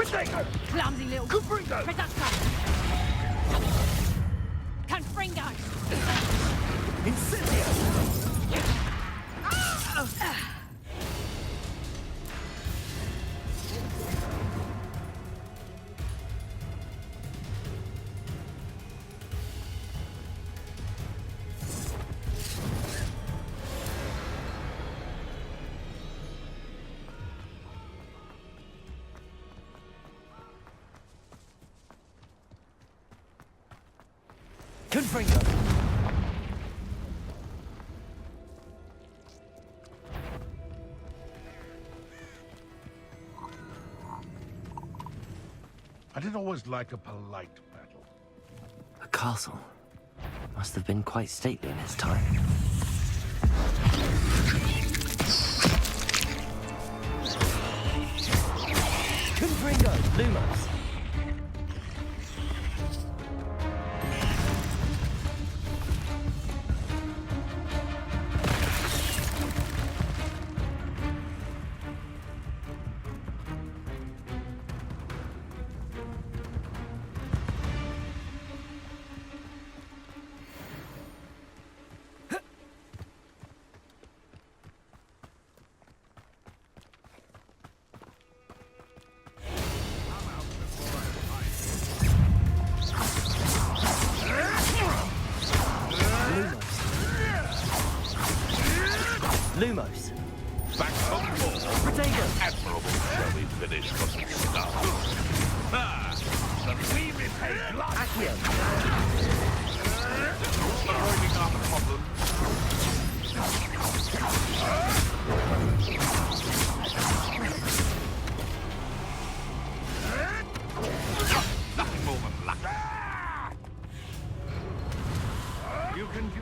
Potato! Clumsy little Confringo! Reducto! Confringo! Incendio! Confringo! I did always like a polite battle. A castle. Must have been quite stately in its time. Confringo! Lumos. Lumos. Back from war. Potato! Admirable. Shall we finish from the start? Ah, the we repay blood. Accio! Avoiding our problem. Nothing more than luck. You can do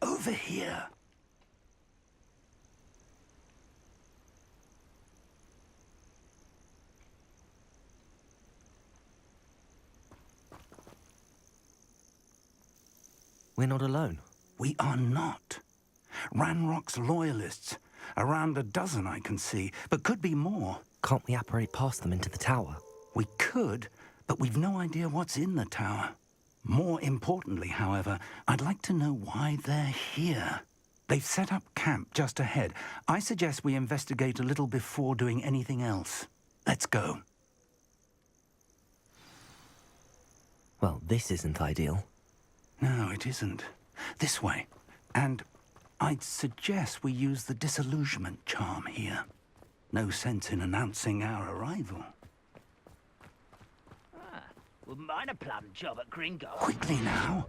Over here. We're not alone. We are not. Ranrock's loyalists. Around a dozen I can see, but could be more. Can't we apparate past them into the tower? We could, but we've no idea what's in the tower. More importantly, however, I'd like to know why they're here. They've set up camp just ahead. I suggest we investigate a little before doing anything else. Let's go. Well, this isn't ideal. No, it isn't. This way. And I'd suggest we use the disillusionment charm here. No sense in announcing our arrival. Well, mine a plum job at Gringo. Quickly now.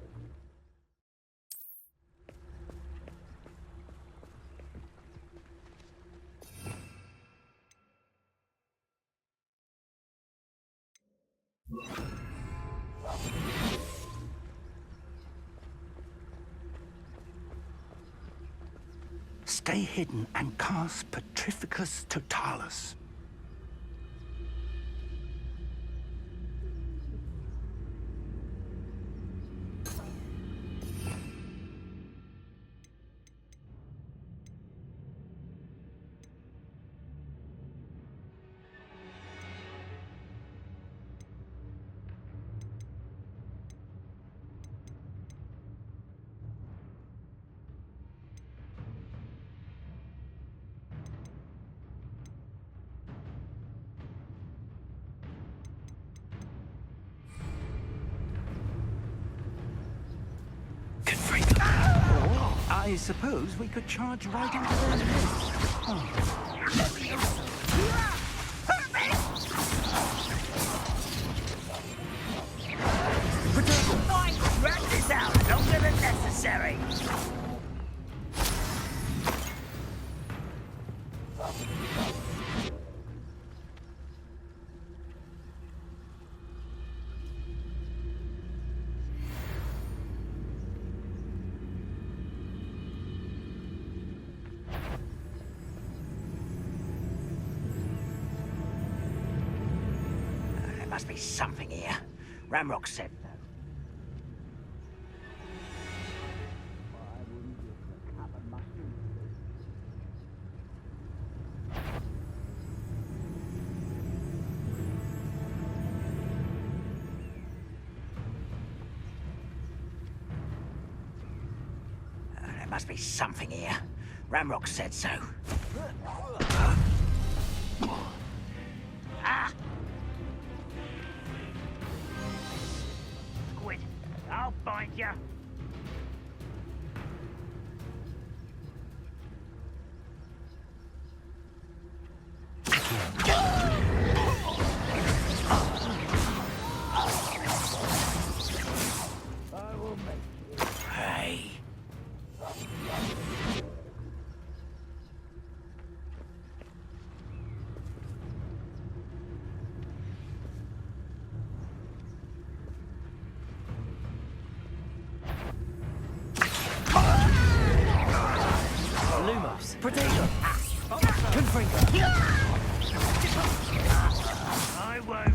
Stay hidden and cast Petrificus Totalis. I suppose we could charge right into their midst. Fine, drag this out longer than necessary. There must be something here. Ramrock said no. There must be something here. Ramrock said so. Ah! Squid, I'll find you. I will make you pay. Lumos. Potato. Confringo. I won't.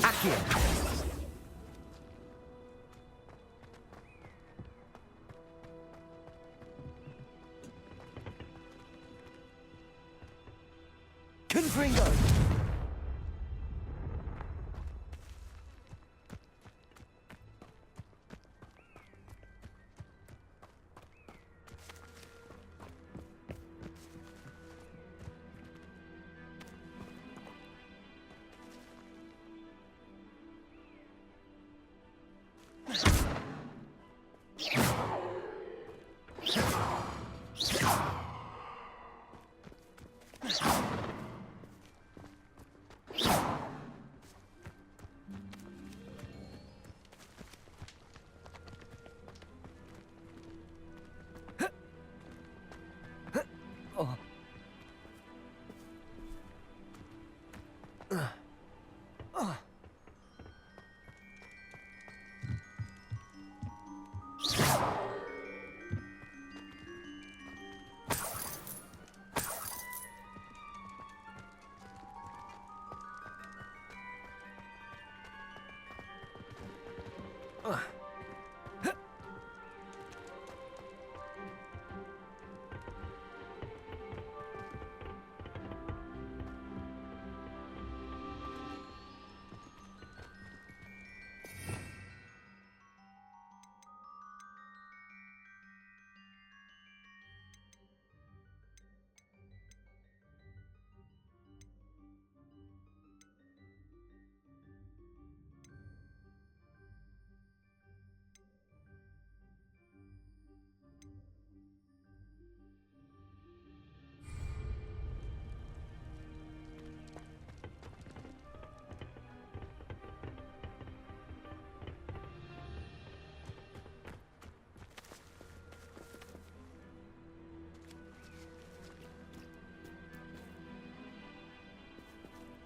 Accio. Confringo!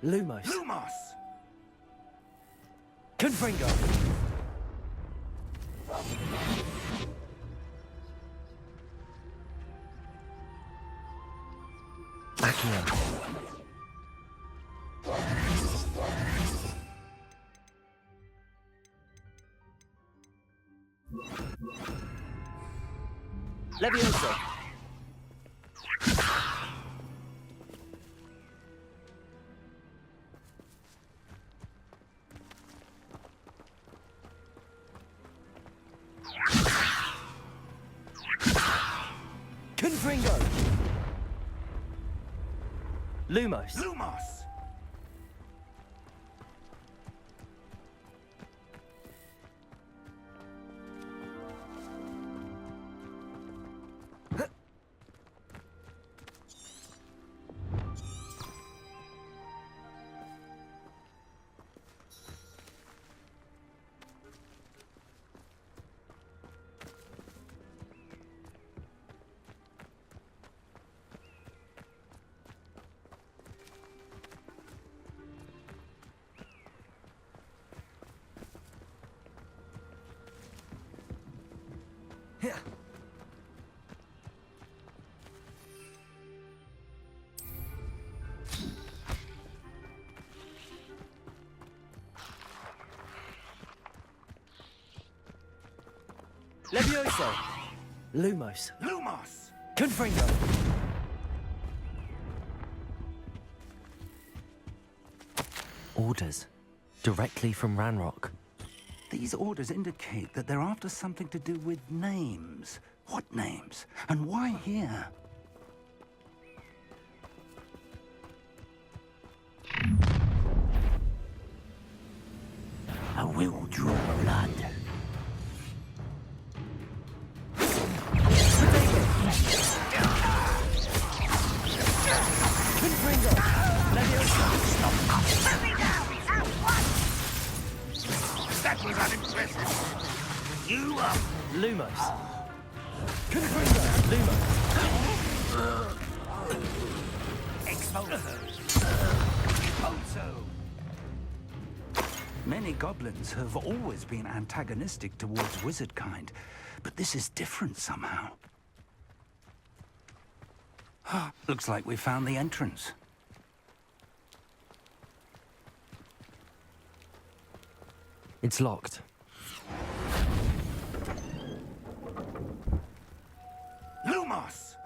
Lumos. Lumos! Confringo. Accio. Levioso. Confringo. Lumos. Lumos! Levioso. Lumos. Lumos! Confringo. Orders. Directly from Ranrock. These orders indicate that they're after something to do with names. What names? And why here? I will draw blood. Confringo. Levioso. That was unimpressive. You up? Lumos. Confringo. Lumos. Many goblins have always been antagonistic towards wizard kind, but this is different somehow. Looks like we found the entrance. It's locked. Lumos!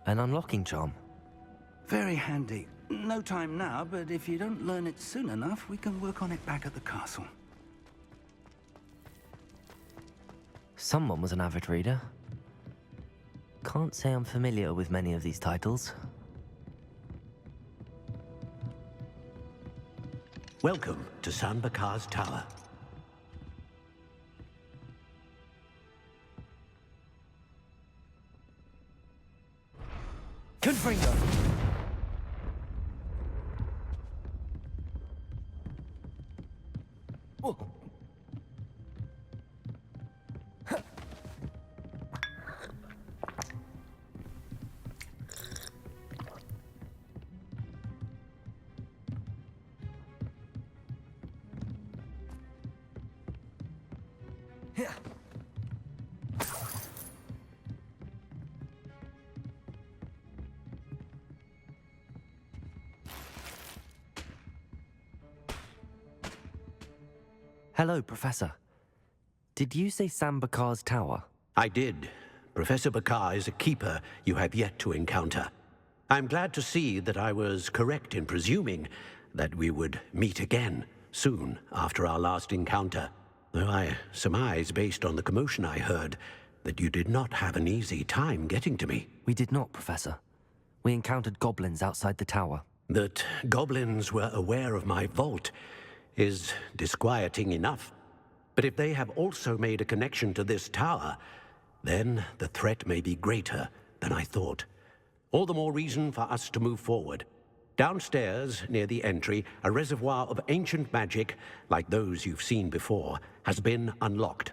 An unlocking charm. Very handy. No time now, but if you don't learn it soon enough, we can work on it back at the castle. Someone was an avid reader. Can't say I'm familiar with many of these titles. Welcome to San Bakar's Tower. Confringo. Oh. Hello, Professor. Did you say Sam Bakar's tower? I did. Professor Bakar is a keeper you have yet to encounter. I'm glad to see that I was correct in presuming that we would meet again soon after our last encounter, though I surmise, based on the commotion I heard, that you did not have an easy time getting to me. We did not, Professor. We encountered goblins outside the tower. That goblins were aware of my vault is disquieting enough. But if they have also made a connection to this tower, then the threat may be greater than I thought. All the more reason for us to move forward. Downstairs, near the entry, a reservoir of ancient magic, like those you've seen before, has been unlocked.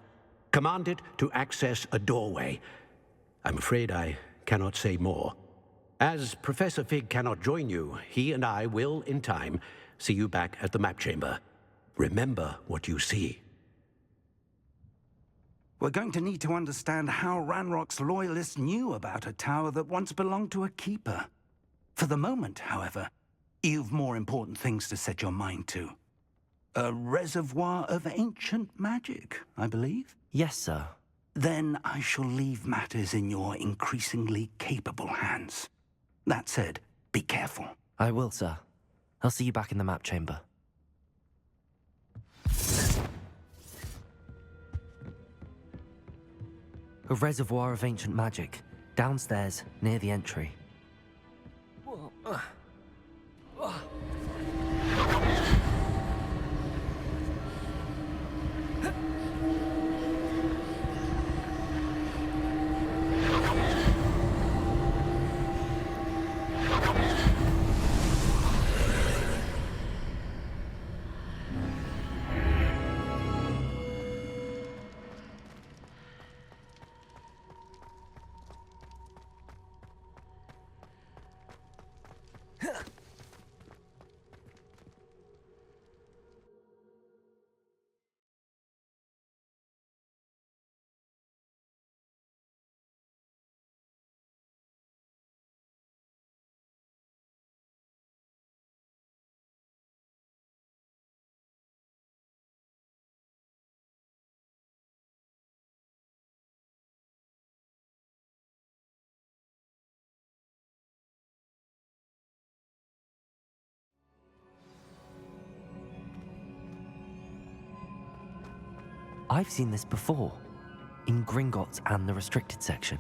Command it to access a doorway. I'm afraid I cannot say more. As Professor Fig cannot join you, he and I will, in time, see you back at the map chamber. Remember what you see. We're going to need to understand how Ranrock's loyalists knew about a tower that once belonged to a keeper. For the moment, however, you've more important things to set your mind to. A reservoir of ancient magic, I believe? Yes, sir. Then I shall leave matters in your increasingly capable hands. That said, be careful. I will, sir. I'll see you back in the map chamber. A reservoir of ancient magic, downstairs, near the entry. I've seen this before, in Gringotts and the restricted section.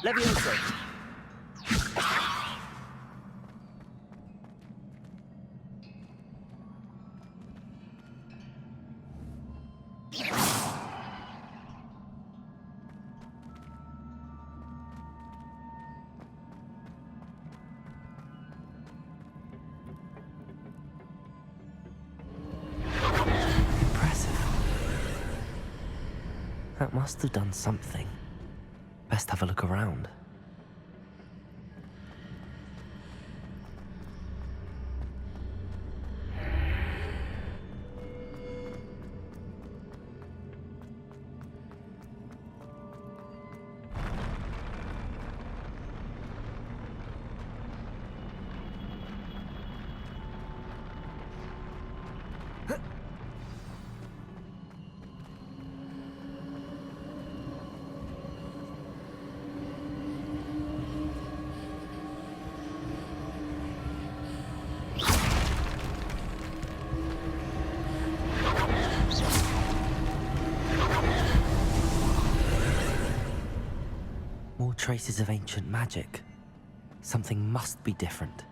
Leviosa. That must have done something. Best have a look around. More traces of ancient magic. Something must be different.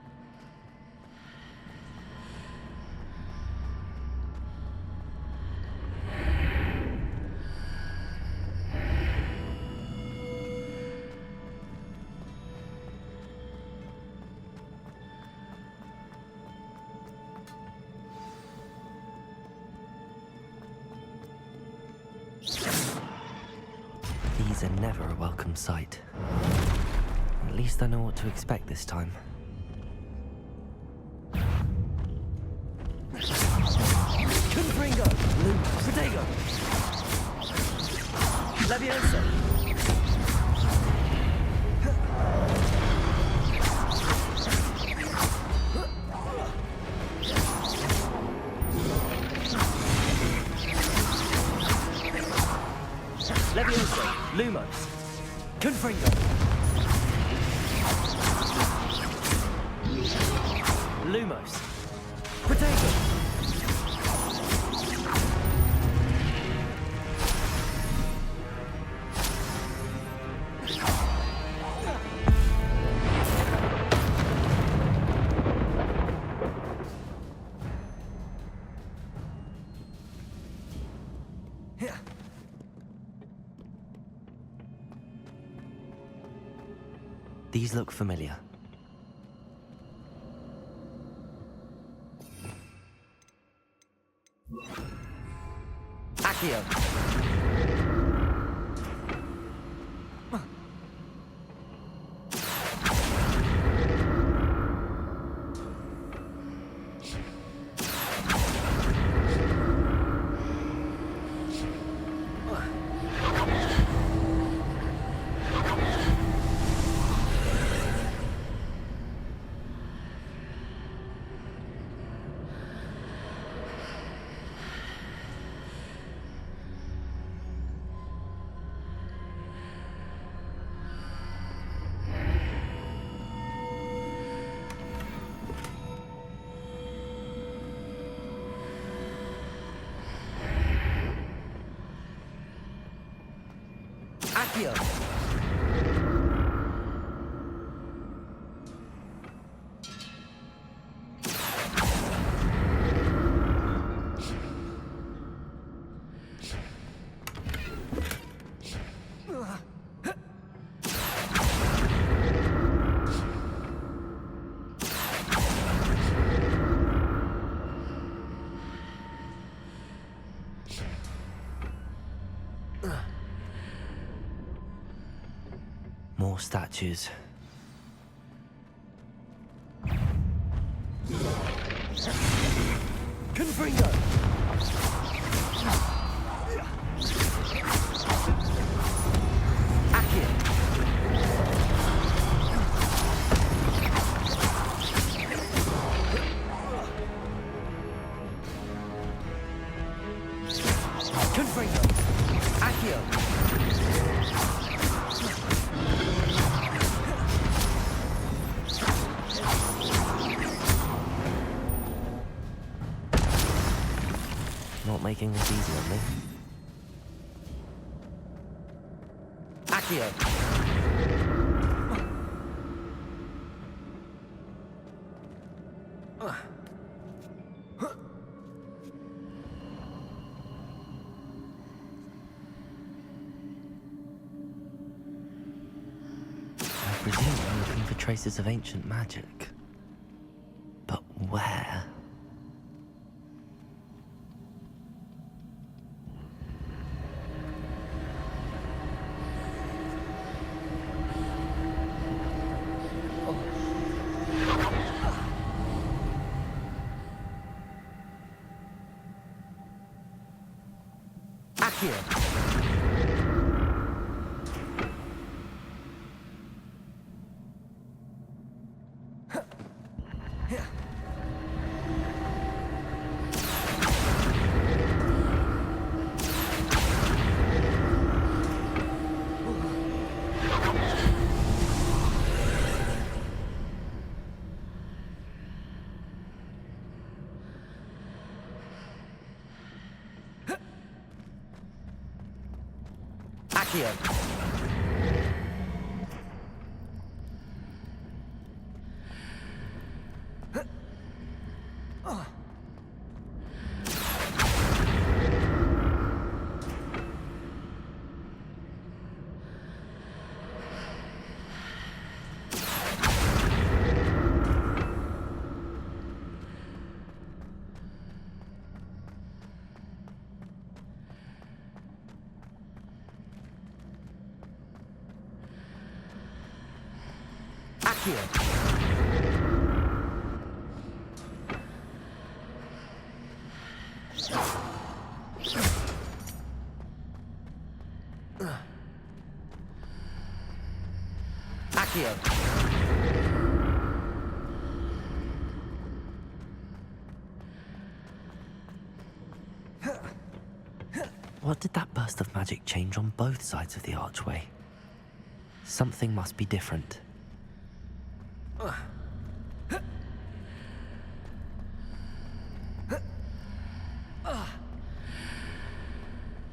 These are never a welcome sight. At least I know what to expect this time. Leviosa! Leviosa! Lumos! Confringo! Lumos! Protego! These look familiar. Accio! Accio! More statues. Confringo! Accio! Confringo! Accio! Not making this easy on me. Accio! I presume I'm looking for traces of ancient magic. But where? Accio! Accio! Accio! Ugh. Accio. What did that burst of magic change on both sides of the archway? Something must be different.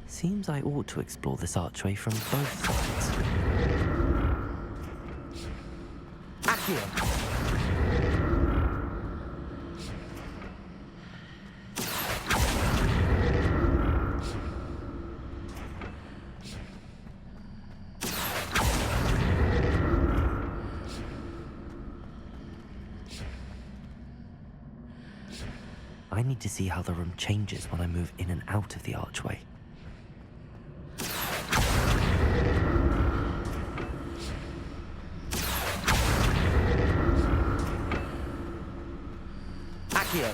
Seems I ought to explore this archway from both sides. Accio! I need to see how the room changes when I move in and out of the archway. Accio!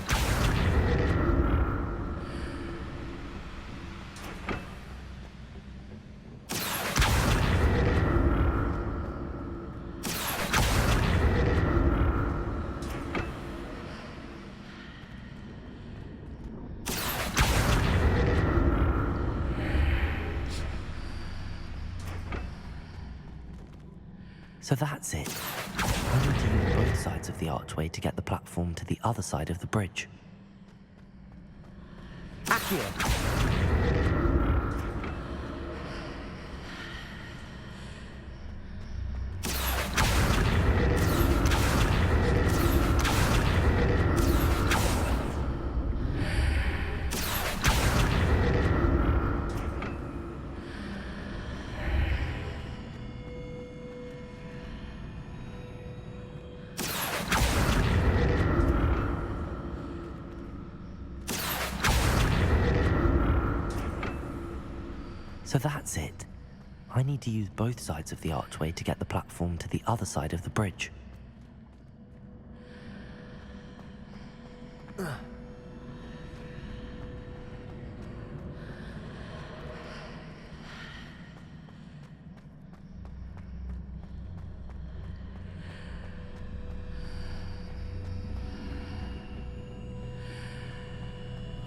So that's it. I need to use both sides of the archway to get the platform to the other side of the bridge. Accio! So that's it. I need to use both sides of the archway to get the platform to the other side of the bridge.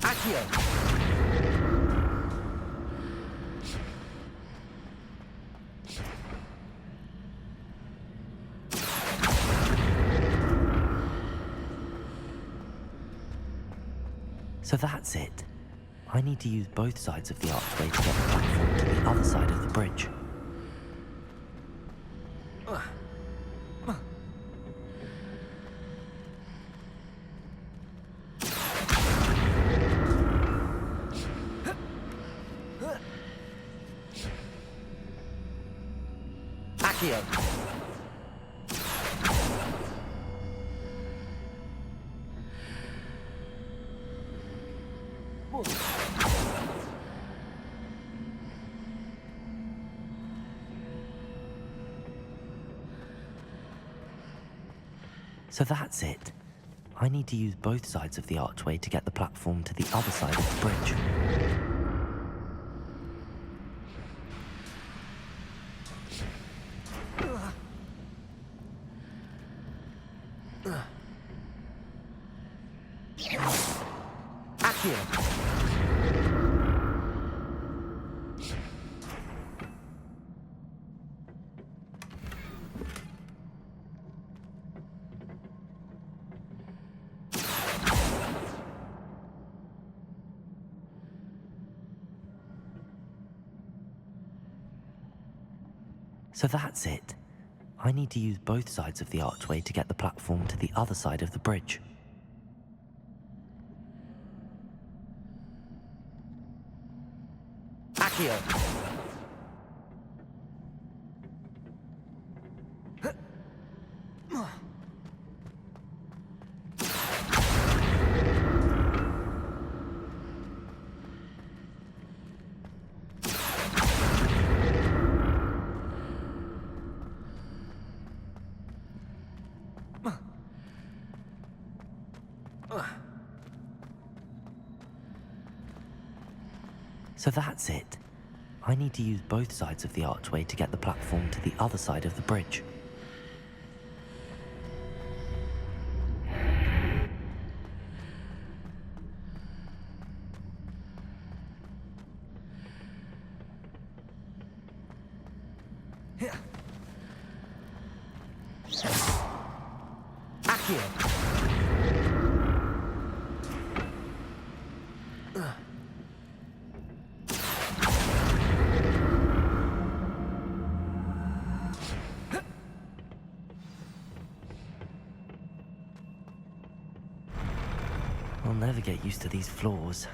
Accio! So that's it. I need to use both sides of the archway to get the platform to the other side of the bridge. Accio! So that's it. I need to use both sides of the archway to get the platform to the other side of the bridge. Accio! So that's it. I need to use both sides of the archway to get the platform to the other side of the bridge. Accio! So that's it. I need to use both sides of the archway to get the platform to the other side of the bridge. I'll never get used to these floors.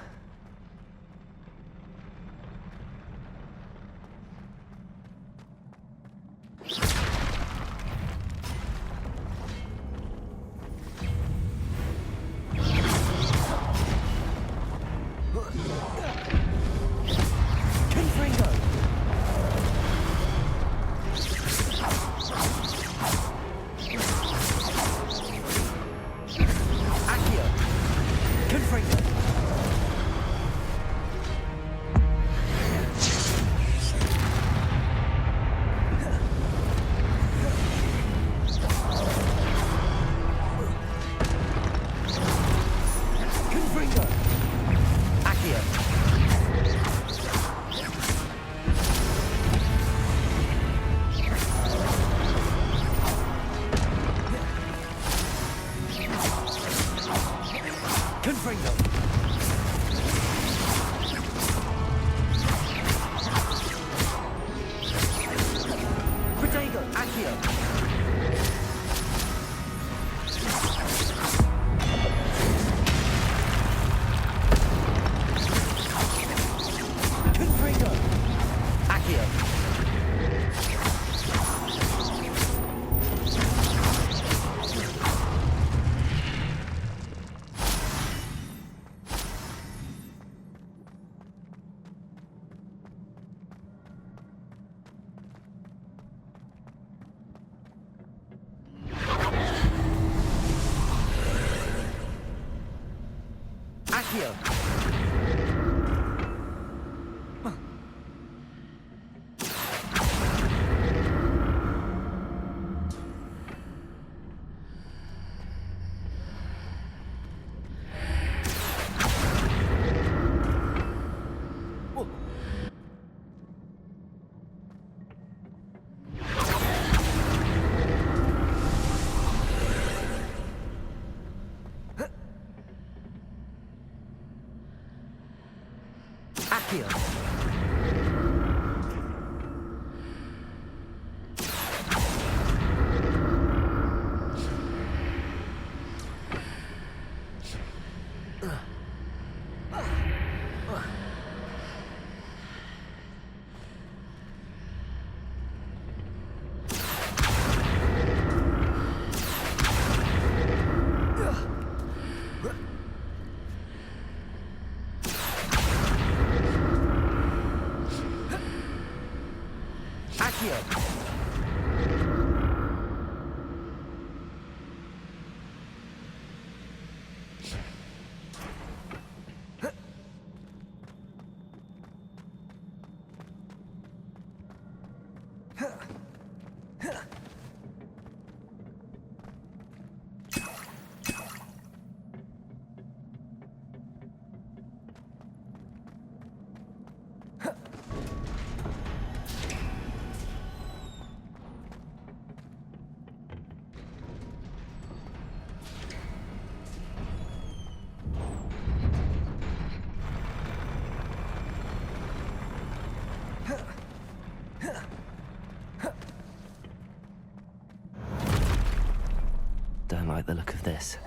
Don't like the look of this.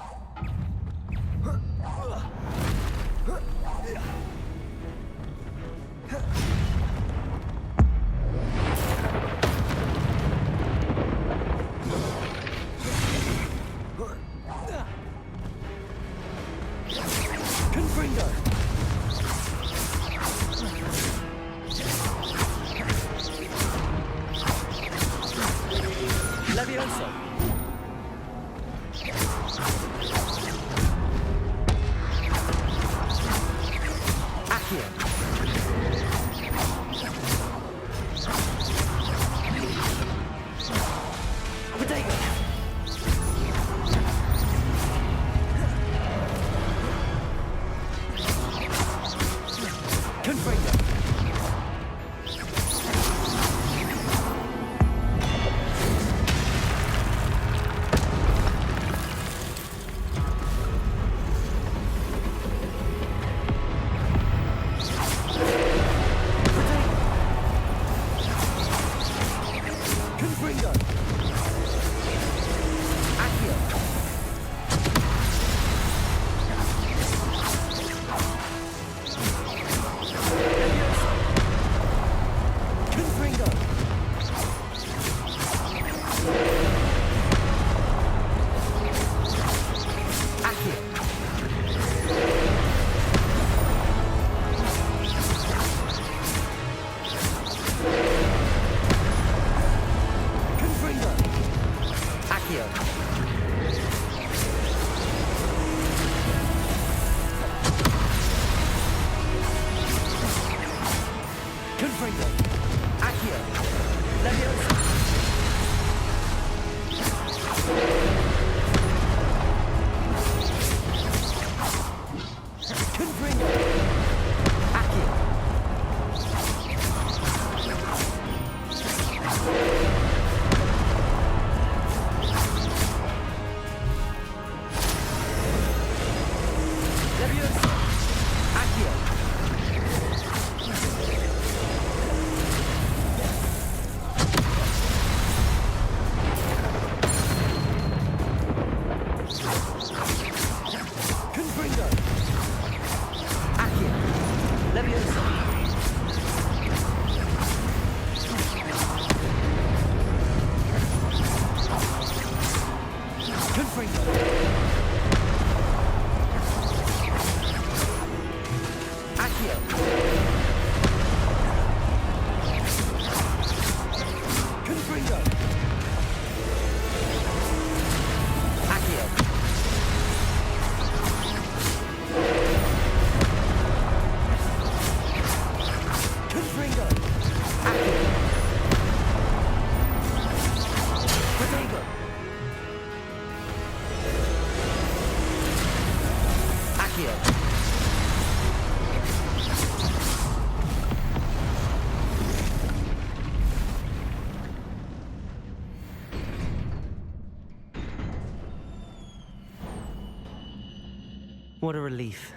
What a relief.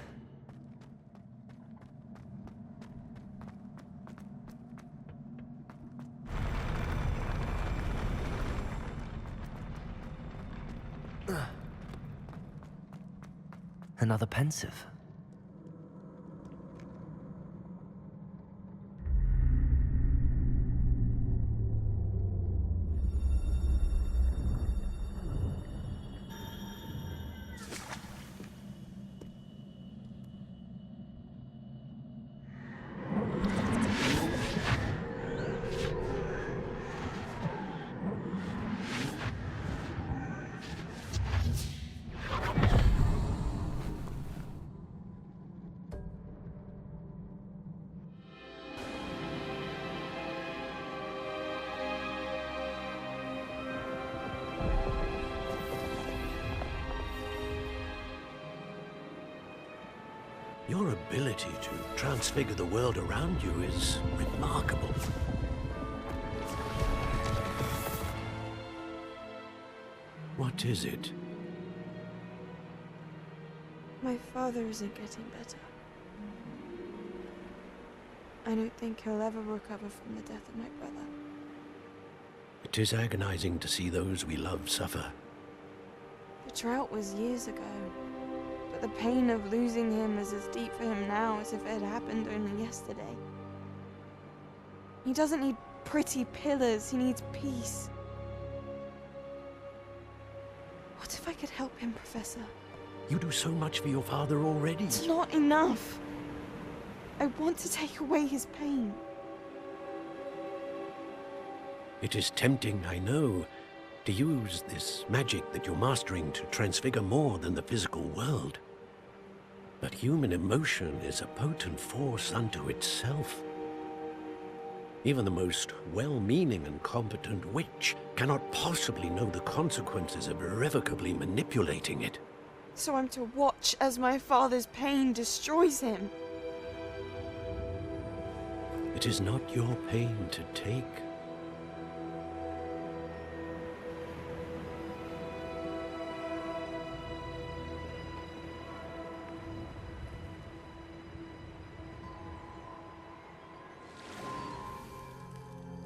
Another pensive. Your ability to transfigure the world around you is remarkable. What is it? My father isn't getting better. I don't think he'll ever recover from the death of my brother. It is agonizing to see those we love suffer. The drought was years ago, but the pain of losing him is as deep for him now as if it had happened only yesterday. He doesn't need pretty pillars, he needs peace. What if I could help him, Professor? You do so much for your father already. It's not enough. I want to take away his pain. It is tempting, I know, to use this magic that you're mastering to transfigure more than the physical world. But human emotion is a potent force unto itself. Even the most well-meaning and competent witch cannot possibly know the consequences of irrevocably manipulating it. So I'm to watch as my father's pain destroys him. It is not your pain to take.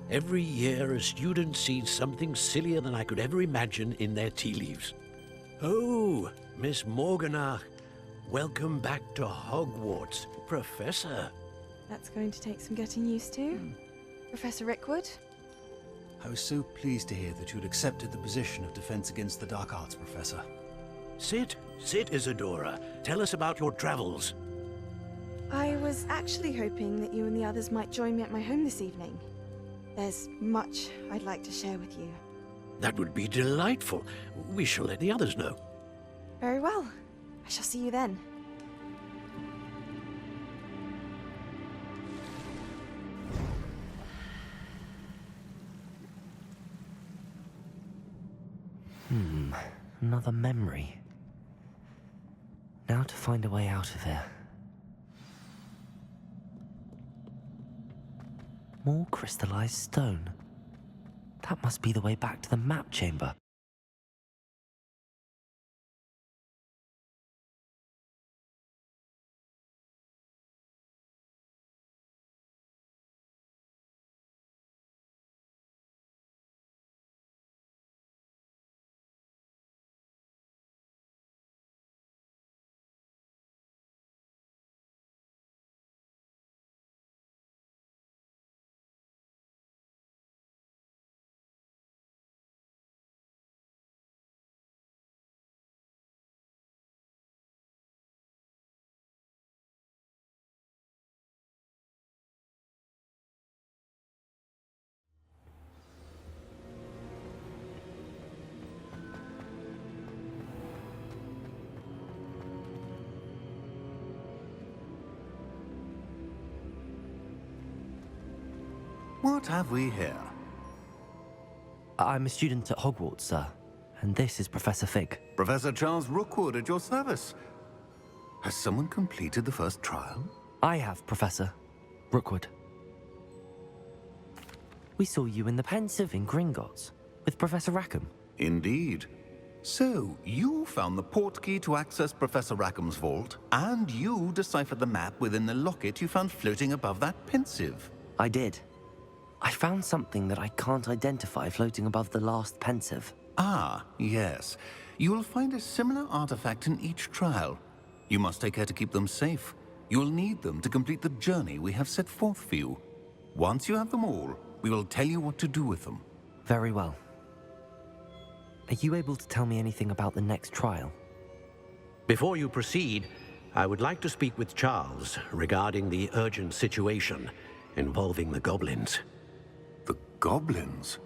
Every year, a student sees something sillier than I could ever imagine in their tea leaves. Oh, Miss Morganach, welcome back to Hogwarts, Professor. That's going to take some getting used to. Professor Rickwood? I was so pleased to hear that you'd accepted the position of Defense Against the Dark Arts, Professor. Sit, Isadora. Tell us about your travels. I was actually hoping that you and the others might join me at my home this evening. There's much I'd like to share with you. That would be delightful. We shall let the others know. Very well. I shall see you then. Another memory. Now to find a way out of here. More crystallized stone. That must be the way back to the map chamber. What have we here? I'm a student at Hogwarts, sir. And this is Professor Fig. Professor Charles Rookwood at your service. Has someone completed the first trial? I have, Professor Rookwood. We saw you in the Pensive in Gringotts with Professor Rackham. Indeed. So, you found the portkey to access Professor Rackham's vault, and you deciphered the map within the locket you found floating above that Pensive. I did. I found something that I can't identify floating above the last Pensive. Ah, yes. You will find a similar artifact in each trial. You must take care to keep them safe. You will need them to complete the journey we have set forth for you. Once you have them all, we will tell you what to do with them. Very well. Are you able to tell me anything about the next trial? Before you proceed, I would like to speak with Charles regarding the urgent situation involving the goblins. The goblins?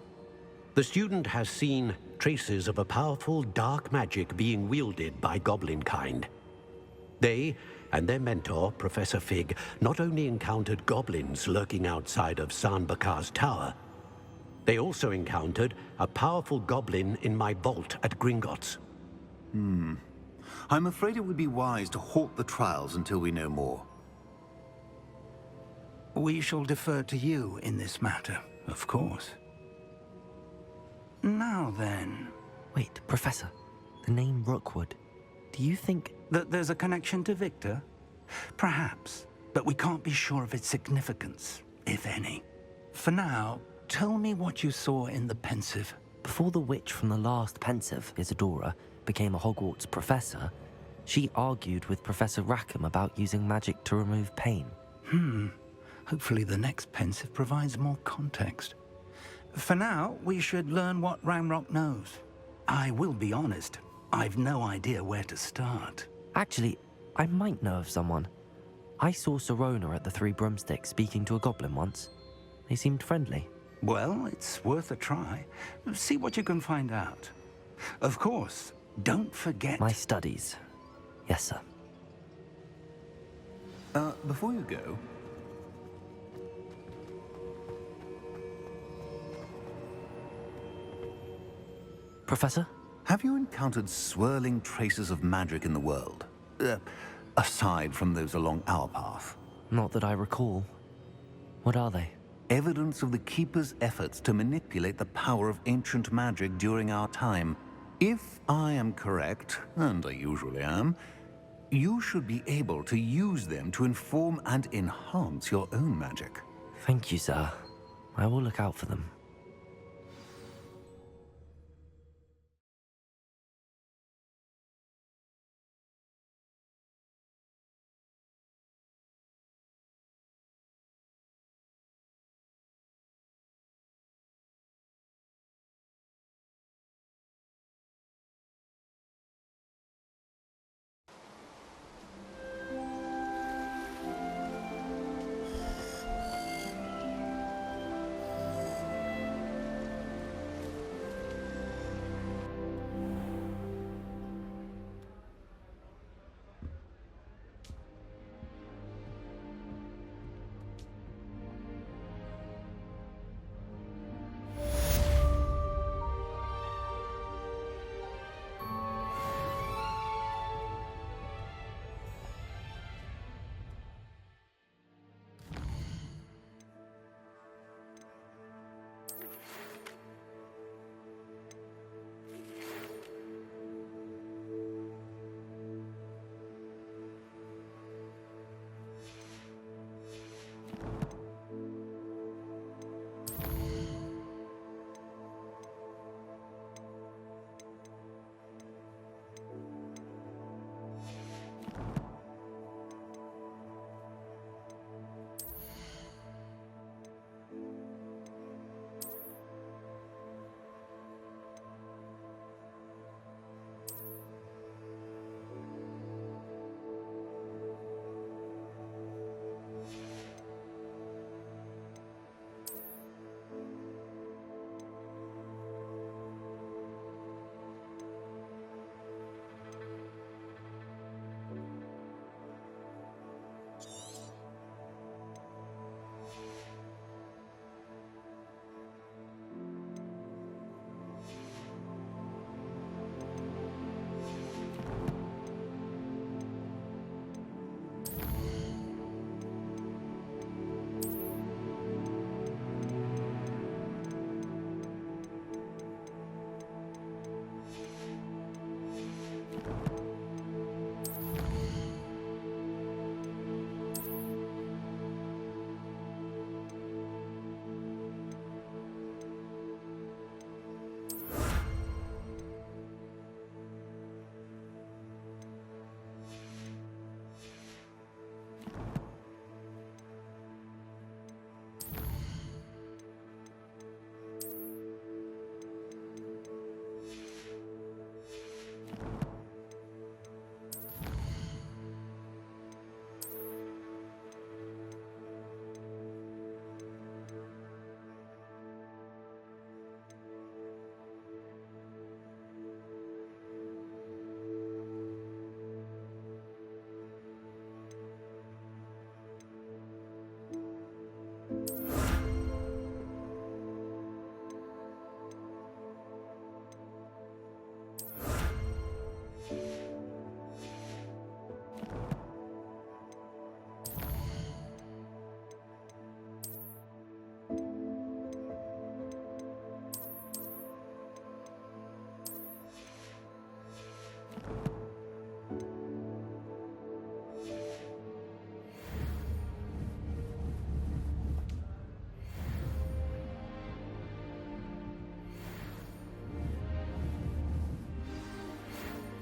The student has seen traces of a powerful dark magic being wielded by goblin kind. They and their mentor, Professor Fig, not only encountered goblins lurking outside of Sanbakar's tower, they also encountered a powerful goblin in my vault at Gringotts. I'm afraid it would be wise to halt the trials until we know more. We shall defer to you in this matter, of course. Now then... Wait, Professor. The name Rookwood. Do you think... that there's a connection to Victor? Perhaps, but we can't be sure of its significance, if any. For now, tell me what you saw in the Pensive. Before the witch from the last Pensive, Isadora, became a Hogwarts professor, she argued with Professor Rackham about using magic to remove pain. Hopefully the next Pensive provides more context. For now, we should learn what Ranrock knows. I will be honest, I've no idea where to start. Actually, I might know of someone. I saw Sirona at the Three Broomsticks speaking to a goblin once. They seemed friendly. Well, it's worth a try. See what you can find out. Of course, don't forget... My studies. Yes, sir. Before you go... Professor? Have you encountered swirling traces of magic in the world? Aside from those along our path? Not that I recall. What are they? Evidence of the Keeper's efforts to manipulate the power of ancient magic during our time. If I am correct, and I usually am, you should be able to use them to inform and enhance your own magic. Thank you, sir. I will look out for them.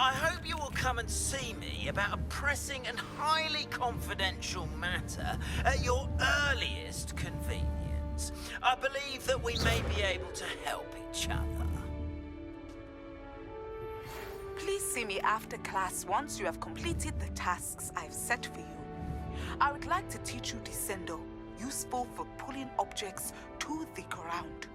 I hope you will come and see me about a pressing and highly confidential matter at your earliest convenience. I believe that we may be able to help each other. Please see me after class once you have completed the tasks I've set for you. I would like to teach you Descendo, useful for pulling objects to the ground.